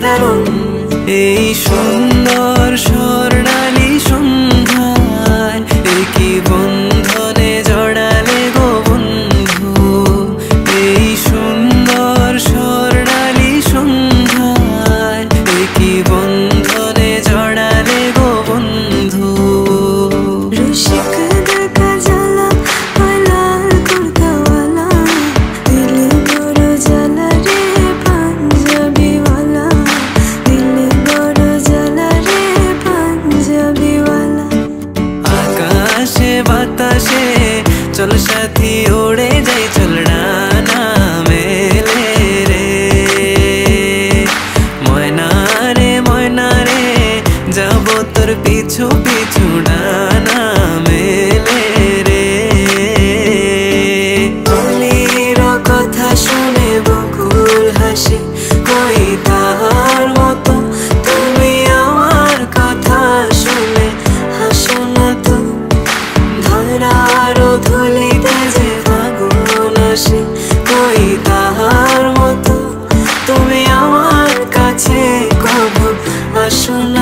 দারুণ এই সুন্দর স্বর্ণালী সন্ধ্যায় কি বন্ধনে জড়ালে গো বন্ধু এই সুন্দর স্বর্ণালী সন্ধ্যায় কি বন্ধনে জড়ালে গো বন্ধু রসিক দেখা জ্বালা লাল কুর্তাওয়ালা দিলে বড় জ্বালা রে পাঞ্জাবিওয়ালা দিলে বড় জ্বালা রে পাঞ্জাবিওয়ালা আকাশে বাতাসে চল সাথী উড়ে যাই চল না মেলে রে ময়না রে যাব তোর পিছু পিছু ডানা মেলে রে তুলির কথা শুনে বকুল হাসি কই তাহার মতো তুমি আমার কথা শুনে হাসো না তো ধরার ধুলিতে যে ফাগুন আসে কই তাহার মতো তুমি আমার কাছে কবু আসো না।